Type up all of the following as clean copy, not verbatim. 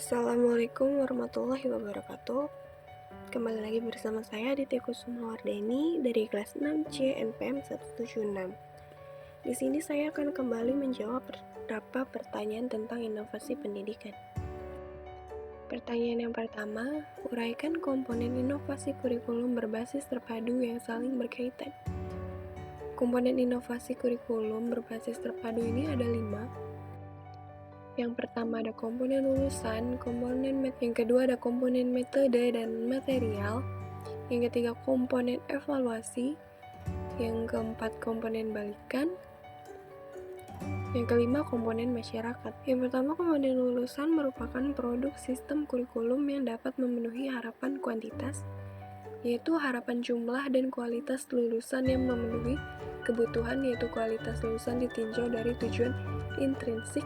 Assalamualaikum warahmatullahi wabarakatuh. Kembali lagi bersama saya Aditya Kusumawardeni dari kelas 6C NPM 176. Di sini saya akan kembali menjawab beberapa pertanyaan tentang inovasi pendidikan. Pertanyaan yang pertama, uraikan komponen inovasi kurikulum berbasis terpadu yang saling berkaitan. Komponen inovasi kurikulum berbasis terpadu ini ada 5. Yang pertama ada komponen lulusan, yang kedua ada komponen metode dan material, yang ketiga komponen evaluasi, yang keempat komponen balikan, yang kelima komponen masyarakat. Yang pertama komponen lulusan merupakan produk sistem kurikulum yang dapat memenuhi harapan kuantitas, yaitu harapan jumlah dan kualitas lulusan yang memenuhi kebutuhan, yaitu kualitas lulusan ditinjau dari tujuan intrinsik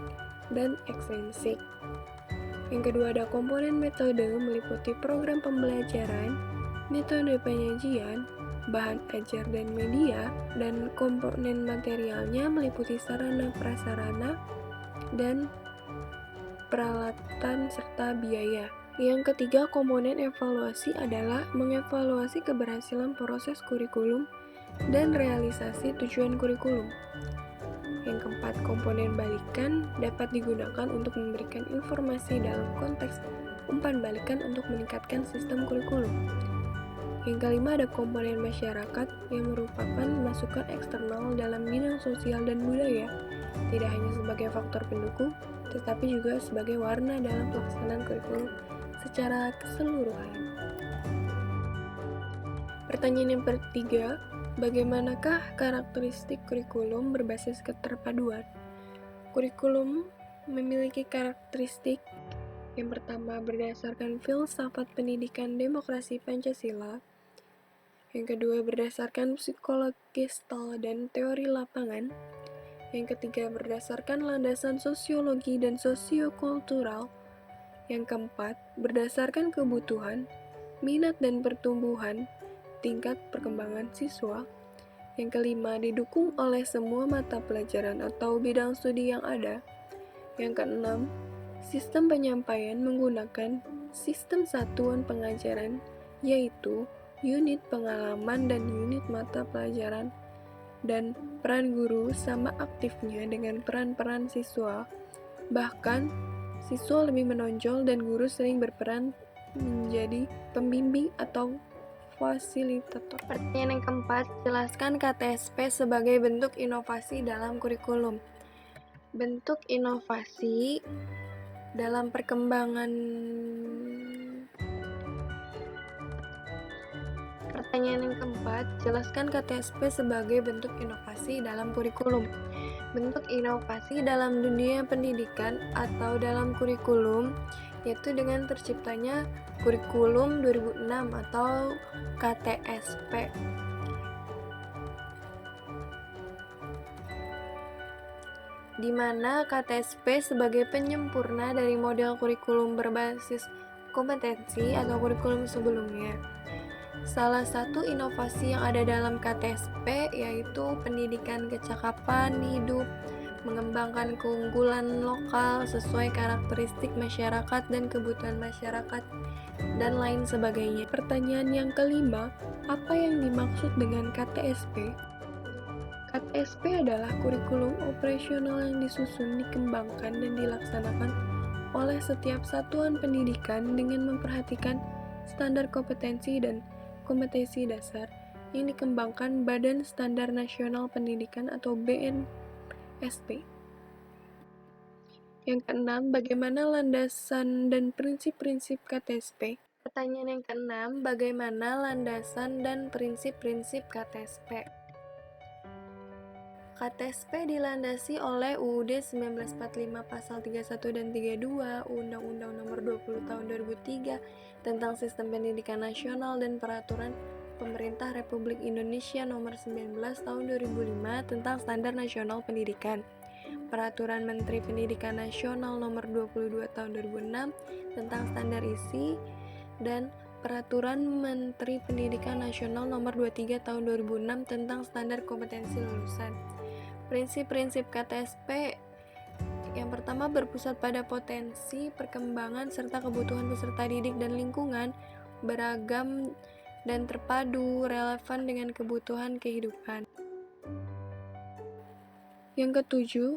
dan ekstrinsik. Yang kedua ada komponen metode meliputi program pembelajaran, metode penyajian, bahan ajar dan media, dan komponen materialnya meliputi sarana prasarana dan peralatan serta biaya. Yang ketiga komponen evaluasi adalah mengevaluasi keberhasilan proses kurikulum dan realisasi tujuan kurikulum. Yang keempat, komponen balikan dapat digunakan untuk memberikan informasi dalam konteks umpan balikan untuk meningkatkan sistem kurikulum. Yang kelima ada komponen masyarakat yang merupakan masukan eksternal dalam bidang sosial dan budaya, tidak hanya sebagai faktor pendukung, tetapi juga sebagai warna dalam pelaksanaan kurikulum secara keseluruhan. Pertanyaan yang ketiga, bagaimanakah karakteristik kurikulum berbasis keterpaduan? Kurikulum memiliki karakteristik yang pertama berdasarkan filsafat pendidikan demokrasi Pancasila, yang kedua berdasarkan psikologi Gestalt dan teori lapangan, yang ketiga berdasarkan landasan sosiologi dan sosiokultural, yang keempat berdasarkan kebutuhan, minat dan pertumbuhan tingkat perkembangan siswa, yang kelima didukung oleh semua mata pelajaran atau bidang studi yang ada, yang keenam sistem penyampaian menggunakan sistem satuan pengajaran, yaitu unit pengalaman dan unit mata pelajaran, dan peran guru sama aktifnya dengan peran-peran siswa. Bahkan, siswa lebih menonjol dan guru sering berperan menjadi pembimbing atau fasilitator. Pertanyaan yang keempat, jelaskan KTSP sebagai bentuk inovasi dalam kurikulum. Bentuk inovasi dalam perkembangan. Pertanyaan yang keempat, jelaskan KTSP sebagai bentuk inovasi dalam kurikulum. Bentuk inovasi dalam dunia pendidikan atau dalam kurikulum yaitu dengan terciptanya Kurikulum 2006 atau KTSP. Di mana KTSP sebagai penyempurna dari model kurikulum berbasis kompetensi atau kurikulum sebelumnya. Salah satu inovasi yang ada dalam KTSP yaitu pendidikan kecakapan hidup, mengembangkan keunggulan lokal sesuai karakteristik masyarakat dan kebutuhan masyarakat, dan lain sebagainya. Pertanyaan yang kelima, apa yang dimaksud dengan KTSP? KTSP adalah kurikulum operasional yang disusun, dikembangkan, dan dilaksanakan oleh setiap satuan pendidikan dengan memperhatikan standar kompetensi dan kompetensi dasar yang dikembangkan Badan Standar Nasional Pendidikan atau BNSP. Yang keenam, bagaimana landasan dan prinsip-prinsip KTSP? Pertanyaan yang keenam, bagaimana landasan dan prinsip-prinsip KTSP? KTSP dilandasi oleh UUD 1945 pasal 31 dan 32, Undang-Undang Nomor 20 Tahun 2003 tentang Sistem Pendidikan Nasional dan Peraturan Pemerintah Republik Indonesia Nomor 19 Tahun 2005 tentang Standar Nasional Pendidikan, Peraturan Menteri Pendidikan Nasional Nomor 22 Tahun 2006 tentang Standar Isi, dan Peraturan Menteri Pendidikan Nasional Nomor 23 Tahun 2006 tentang Standar Kompetensi Lulusan. Prinsip-prinsip KTSP Yang pertama, berpusat pada potensi, perkembangan, serta kebutuhan peserta didik dan lingkungan, beragam dan terpadu, relevan dengan kebutuhan kehidupan. Yang ketujuh,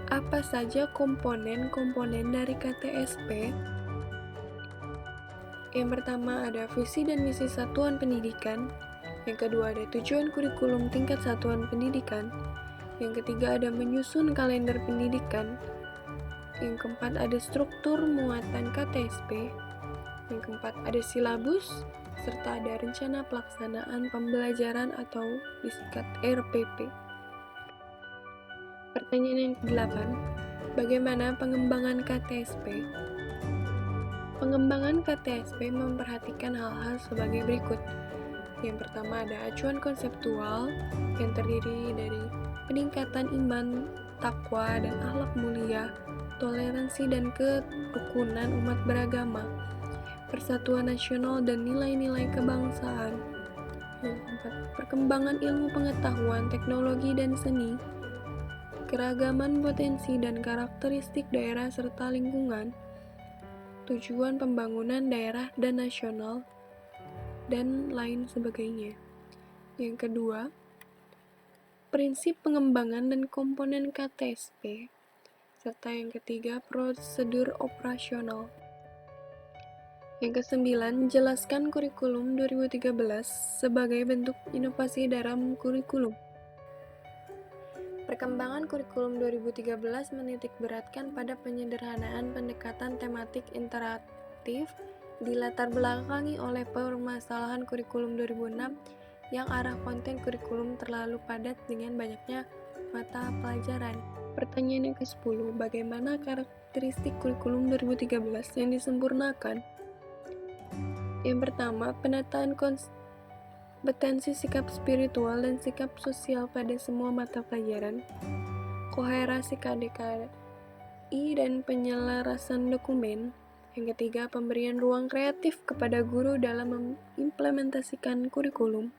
apa saja komponen-komponen dari KTSP? Yang pertama ada visi dan misi satuan pendidikan. Yang kedua ada tujuan kurikulum tingkat satuan pendidikan. Yang ketiga ada menyusun kalender pendidikan. Yang keempat ada struktur muatan KTSP. Yang keempat ada silabus, serta ada rencana pelaksanaan pembelajaran atau disingkat RPP. Pertanyaan yang ke-8, bagaimana pengembangan KTSP? Pengembangan KTSP memperhatikan hal-hal sebagai berikut. Yang pertama ada acuan konseptual yang terdiri dari peningkatan iman, takwa, dan akhlak mulia, toleransi dan kerukunan umat beragama, persatuan nasional dan nilai-nilai kebangsaan. Yang keempat, perkembangan ilmu pengetahuan, teknologi, dan seni, keragaman potensi dan karakteristik daerah serta lingkungan, tujuan pembangunan daerah dan nasional, dan lain sebagainya. Yang kedua, prinsip pengembangan dan komponen KTSP, serta yang ketiga, prosedur operasional. Yang kesembilan, jelaskan kurikulum 2013 sebagai bentuk inovasi dalam kurikulum. Perkembangan kurikulum 2013 menitikberatkan pada penyederhanaan pendekatan tematik interaktif dilatar belakangi oleh permasalahan kurikulum 2006 yang arah konten kurikulum terlalu padat dengan banyaknya mata pelajaran. Pertanyaan yang ke-10, bagaimana karakteristik kurikulum 2013 yang disempurnakan? Yang pertama, penataan kompetensi sikap spiritual dan sikap sosial pada semua mata pelajaran, koherasi KDKI dan penyelarasan dokumen. Yang ketiga, pemberian ruang kreatif kepada guru dalam mengimplementasikan kurikulum.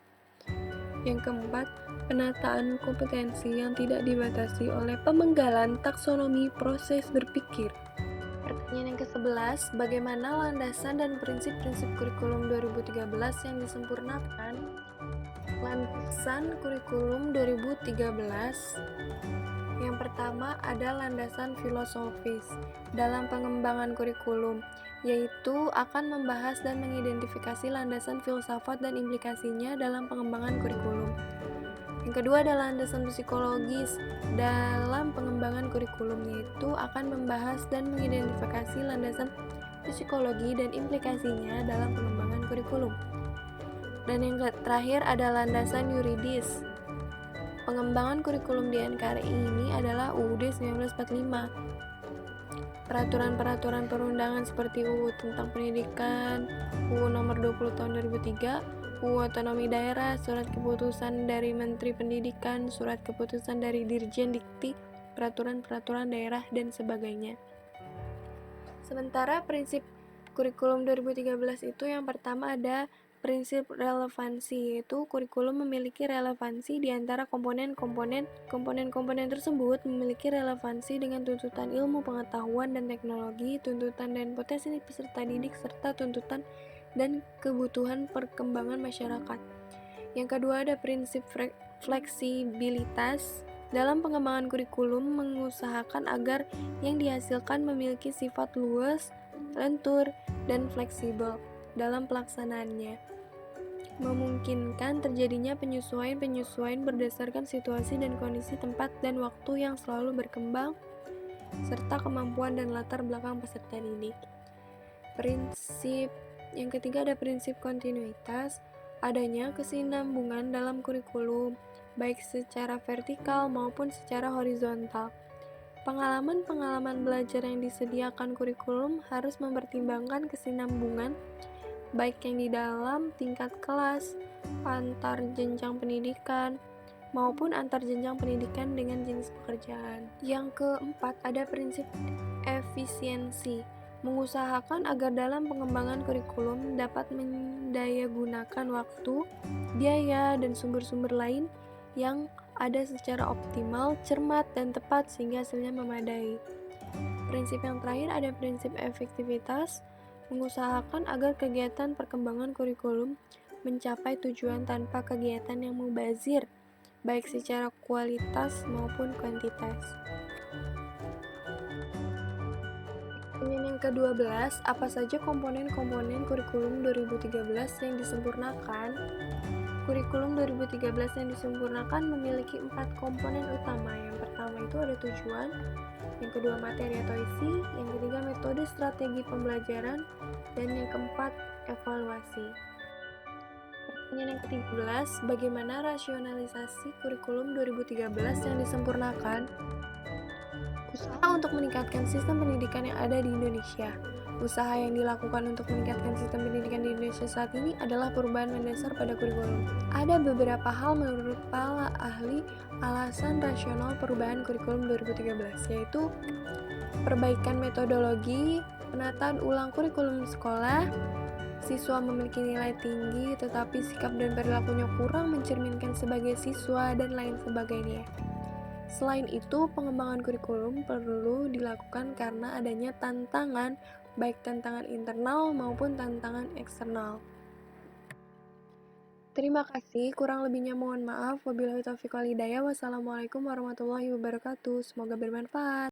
Yang keempat, penataan kompetensi yang tidak dibatasi oleh pemenggalan taksonomi proses berpikir. Pertanyaan yang ke-11, bagaimana landasan dan prinsip-prinsip kurikulum 2013 yang disempurnakan? Landasan kurikulum 2013. Yang pertama ada landasan filosofis dalam pengembangan kurikulum, yaitu akan membahas dan mengidentifikasi landasan filsafat dan implikasinya dalam pengembangan kurikulum. Yang kedua adalah landasan psikologis dalam pengembangan kurikulum, yaitu akan membahas dan mengidentifikasi landasan psikologi dan implikasinya dalam pengembangan kurikulum. Dan yang terakhir ada landasan yuridis. Pengembangan kurikulum di NKRI ini adalah UUD 1945. Peraturan-peraturan perundangan seperti UU tentang pendidikan, UU nomor 20 tahun 2003, UU Otonomi Daerah, surat keputusan dari Menteri Pendidikan, surat keputusan dari Dirjen Dikti, peraturan-peraturan daerah, dan sebagainya. Sementara prinsip kurikulum 2013 itu yang pertama ada prinsip relevansi, yaitu kurikulum memiliki relevansi di antara komponen-komponen tersebut memiliki relevansi dengan tuntutan ilmu pengetahuan dan teknologi, tuntutan dan potensi peserta didik, serta tuntutan dan kebutuhan perkembangan masyarakat. Yang kedua ada prinsip fleksibilitas. Dalam pengembangan kurikulum mengusahakan agar yang dihasilkan memiliki sifat luas, lentur, dan fleksibel dalam pelaksanaannya, memungkinkan terjadinya penyesuaian berdasarkan situasi dan kondisi tempat dan waktu yang selalu berkembang, serta kemampuan dan latar belakang peserta didik. Prinsip yang ketiga ada prinsip kontinuitas, adanya kesinambungan dalam kurikulum, baik secara vertikal maupun secara horizontal. Pengalaman-pengalaman belajar yang disediakan kurikulum harus mempertimbangkan kesinambungan, baik yang di dalam tingkat kelas, antar jenjang pendidikan, maupun antar jenjang pendidikan dengan jenis pekerjaan. Yang keempat ada prinsip efisiensi, mengusahakan agar dalam pengembangan kurikulum dapat mendayagunakan waktu, biaya, dan sumber-sumber lain yang ada secara optimal, cermat, dan tepat sehingga hasilnya memadai. Prinsip yang terakhir ada prinsip efektivitas, mengusahakan agar kegiatan perkembangan kurikulum mencapai tujuan tanpa kegiatan yang mubazir, baik secara kualitas maupun kuantitas. Pertanyaan yang ke-12, apa saja komponen-komponen kurikulum 2013 yang disempurnakan? Kurikulum 2013 yang disempurnakan memiliki 4 komponen utama. Yang pertama itu ada tujuan, yang kedua materi atau isi, yang ketiga metode strategi pembelajaran, dan yang keempat evaluasi. Pertanyaan yang ke-13, bagaimana rasionalisasi kurikulum 2013 yang disempurnakan? Usaha untuk meningkatkan sistem pendidikan yang ada di Indonesia. Usaha yang dilakukan untuk meningkatkan sistem pendidikan di Indonesia saat ini adalah perubahan mendasar pada kurikulum. Ada beberapa hal menurut para ahli alasan rasional perubahan kurikulum 2013, yaitu perbaikan metodologi, penataan ulang kurikulum sekolah, siswa memiliki nilai tinggi tetapi sikap dan perilakunya kurang mencerminkan sebagai siswa, dan lain sebagainya. Selain itu, pengembangan kurikulum perlu dilakukan karena adanya tantangan, baik tantangan internal maupun tantangan eksternal. Terima kasih, kurang lebihnya mohon maaf. Wabillahi taufiq wal hidayah. Wassalamualaikum warahmatullahi wabarakatuh. Semoga bermanfaat.